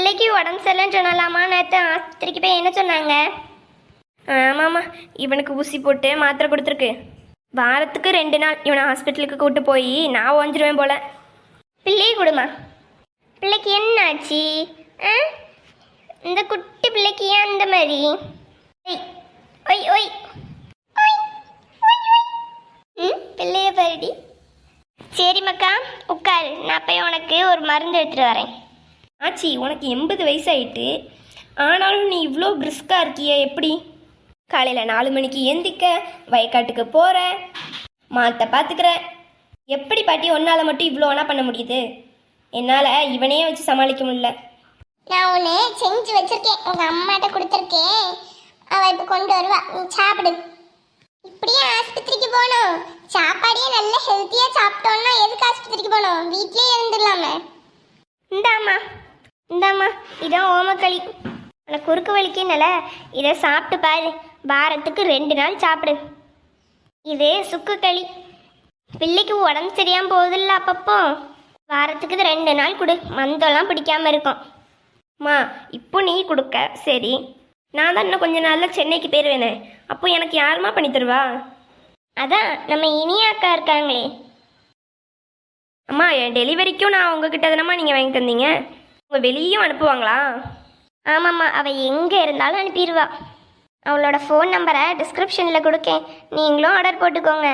பிள்ளைக்கு உடம்பு சரியில்லைன்னு சொன்னலாமா? நேற்று ஆஸ்பத்திரிக்கு போய் என்ன சொன்னாங்க? ஆமாம்மா, இவனுக்கு ஊசி போட்டு மாத்திரை கொடுத்துருக்கு. வாரத்துக்கு 2 நாள் இவனை ஹாஸ்பிட்டலுக்கு கூட்டு போய் நான் ஓஞ்சிருவேன் போல. பிள்ளையை கொடுமா. பிள்ளைக்கு என்ன ஆச்சு? இந்த குட்டி பிள்ளைக்கு ஏன் அந்த மாதிரி? ஒய் ஒய் ஒய் பிள்ளைய பாருடி. சரி மக்கா, உட்காரு. நான் போய் உனக்கு ஒரு மருந்து எடுத்துகிட்டு வரேன். ஆச்சி, உனக்கு 80 வயசாயிட்டு ஆனாலும் நீ இவ்வளோ பிரிஸ்காக இருக்கியே, எப்படி? காலையில் 4 மணிக்கு எந்திக்க, வயக்காட்டுக்கு போகிற, மாட்டை பார்த்துக்கிற. எப்படி பாட்டி ஒன்றால் மட்டும் இவ்வளோ ஒன்றா பண்ண முடியுது? என்னால் இவனையே வச்சு சமாளிக்க முடியல. நான் ஒன்று செஞ்சு வச்சிருக்கேன், உங்கள் அம்மாட்ட கொடுத்துருக்கேன். அவள் இப்போ கொண்டு வருவா, நீ சாப்பிடு. இப்படியே ஆஸ்பத்திரிக்கு போகணும்? சாப்பாடையே நல்ல ஹெல்த்தியாக சாப்பிட்டோன்னா எதுக்கு ஆஸ்பத்திரிக்கு போகணும்? வீட்லேயே இருந்துடலாமே. இந்தாம்மா இந்தாம்மா, இதான் ஓமக்களி. உனக்கு குறுக்கு வலிக்குன்னல, இதை சாப்பிட்டு பாரு. வாரத்துக்கு 2 நாள் சாப்பிடு. இது சுக்கு களி. பிள்ளைக்கு உடம்பு சரியாமல் போகுதில்ல அப்பப்போ, வாரத்துக்கு 2 நாள் கொடு. மந்தம்லாம் பிடிக்காமல் இருக்கும். மா, இப்போ நீ கொடுக்க சரி, நான் தான் இன்னும் கொஞ்சம் நாளில் சென்னைக்கு போயிடுவேனே, அப்போ எனக்கு யாருமா பண்ணி தருவா? அதான் நம்ம இனியாக்கா இருக்காங்களே. அம்மா, என் டெலிவரிக்கும் நான் உங்ககிட்ட தானம்மா நீங்கள் வாங்கி தந்தீங்க. உங்கள் வெளியும் அனுப்புவாங்களா? ஆமாம்மா, அவள் எங்கே இருந்தாலும் அனுப்பிடுவா. அவளோட ஃபோன் நம்பரை டிஸ்கிரிப்ஷனில் கொடுக்கேன், நீங்களும் ஆர்டர் போட்டுக்கோங்க.